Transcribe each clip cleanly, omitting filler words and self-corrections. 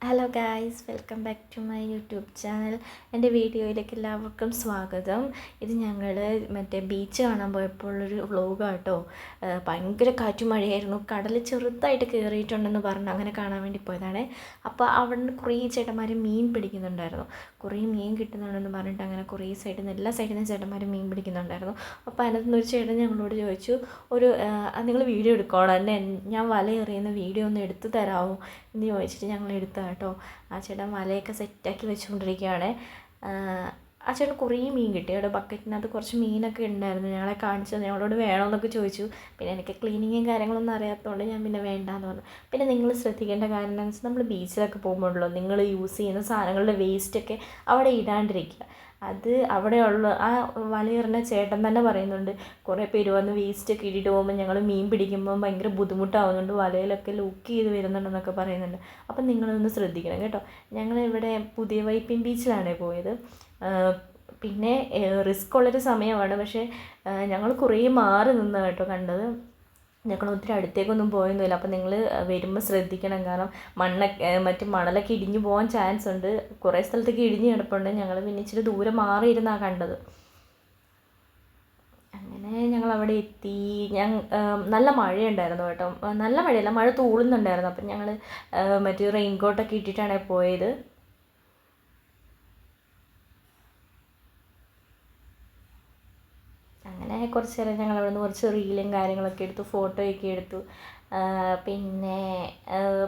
Hello guys, welcome back to my YouTube channel. എൻ്റെ വീഡിയോയിലേക്ക് എല്ലാവർക്കും സ്വാഗതം. ഇത് ഞങ്ങൾ ബീച്ച് കാണാൻ പോയപ്പോഴുള്ളൊരു വ്ളോഗാട്ടോ. ഭയങ്കര കാറ്റും മഴയായിരുന്നു. കടൽ ചെറുതായിട്ട് കയറിയിട്ടുണ്ടെന്ന് പറഞ്ഞ് അങ്ങനെ കാണാൻ വേണ്ടി പോയതാണ്. അപ്പോൾ അവിടെ നിന്ന് കുറേ ചേട്ടന്മാർ മീൻ പിടിക്കുന്നുണ്ടായിരുന്നു. കുറേ മീൻ കിട്ടുന്നുണ്ടെന്ന് പറഞ്ഞിട്ട് അങ്ങനെ കുറേ എല്ലാ സൈഡിൽ നിന്ന് ചേട്ടന്മാർ മീൻ പിടിക്കുന്നുണ്ടായിരുന്നു. അപ്പോൾ അതിനകത്തുനിന്ന് ഒരു ചേട്ടൻ ഞങ്ങളോട് ചോദിച്ചു, നിങ്ങൾ വീഡിയോ എടുക്കണം, എന്നെ ഞാൻ വല എറിയുന്ന വീഡിയോ ഒന്ന് എടുത്തു തരാമോ എന്ന് ചോദിച്ചിട്ട് ഞങ്ങൾ എടുത്ത കേട്ടോ. ആ ചേട്ടൻ വലയൊക്കെ സെറ്റാക്കി വെച്ചുകൊണ്ടിരിക്കുകയാണ്. ആ ചേട്ടൻ കുറേ മീൻ കിട്ടി. അവിടെ ബക്കറ്റിനകത്ത് കുറച്ച് മീനൊക്കെ ഉണ്ടായിരുന്നു. ഞങ്ങളെ കാണിച്ചു, ഞങ്ങളോട് വേണമെന്നൊക്കെ ചോദിച്ചു. പിന്നെ എനിക്ക് ക്ലീനിങ്ങും കാര്യങ്ങളൊന്നും അറിയാത്തതുകൊണ്ട് ഞാൻ പിന്നെ വേണ്ടാന്ന് പറഞ്ഞു. പിന്നെ നിങ്ങൾ ശ്രദ്ധിക്കേണ്ട കാര്യം എന്താണെന്ന് വെച്ചാൽ, നമ്മൾ ബീച്ചിലൊക്കെ പോകുമ്പോഴല്ലോ നിങ്ങൾ യൂസ് ചെയ്യുന്ന സാധനങ്ങളുടെ വേസ്റ്റൊക്കെ അവിടെ ഇടാണ്ടിരിക്കുക. അത് അവിടെയുള്ള ആ വലയെറിഞ്ഞ ചേട്ടൻ തന്നെ പറയുന്നുണ്ട്, കുറേ പേര് വന്ന് വേസ്റ്റൊക്കെ ഇട്ടിട്ട് പോകുമ്പോൾ ഞങ്ങൾ മീൻ പിടിക്കുമ്പോൾ ഭയങ്കര ബുദ്ധിമുട്ടാവുന്നുണ്ട്, വലയിലൊക്കെ ലൂക്ക് ചെയ്ത് വരുന്നുണ്ടെന്നൊക്കെ പറയുന്നുണ്ട്. അപ്പം നിങ്ങളൊന്ന് ശ്രദ്ധിക്കണം കേട്ടോ. ഞങ്ങളിവിടെ പുതിയ വൈപ്പിൻ ബീച്ചിലാണ് പോയത്. പിന്നെ റിസ്ക് ഉള്ളൊരു സമയമാണ്, പക്ഷേ ഞങ്ങൾ കുറേ മാറി നിന്ന് കേട്ടോ കണ്ടത്. ഞങ്ങൾ ഒത്തിരി അടുത്തേക്കൊന്നും പോയൊന്നുമില്ല. അപ്പം നിങ്ങൾ വരുമ്പോൾ ശ്രദ്ധിക്കണം, കാരണം മണലൊക്കെ ഇടിഞ്ഞു പോകാൻ ചാൻസ് ഉണ്ട്. കുറേ സ്ഥലത്തേക്ക് ഇടിഞ്ഞ് കിടപ്പുണ്ട്. ഞങ്ങൾ പിന്നെ ഇച്ചിരി ദൂരെ മാറിയിരുന്നാണ് കണ്ടത്. അങ്ങനെ ഞങ്ങൾ അവിടെ എത്തി. നല്ല മഴയുണ്ടായിരുന്നു കേട്ടോ. നല്ല മഴയല്ല, മഴ തൂളുന്നുണ്ടായിരുന്നു. അപ്പം ഞങ്ങൾ റെയിൻകോട്ടൊക്കെ ഇട്ടിട്ടാണ് പോയത്. അങ്ങനെ കുറച്ച് നേരം ഞങ്ങൾ അവിടെ നിന്ന് കുറച്ച് റീലും കാര്യങ്ങളൊക്കെ എടുത്തു, ഫോട്ടോയൊക്കെ എടുത്തു. പിന്നെ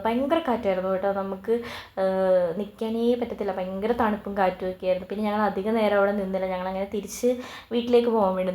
ഭയങ്കര കാറ്റായിരുന്നു കേട്ടോ. നമുക്ക് നിൽക്കാനേ പറ്റത്തില്ല, ഭയങ്കര തണുപ്പും കാറ്റും ഒക്കെ ആയിരുന്നു. പിന്നെ ഞങ്ങൾ അധികം നേരം അവിടെ നിന്നില്ല. ഞങ്ങളങ്ങനെ തിരിച്ച് വീട്ടിലേക്ക് പോകാൻ വേണ്ടി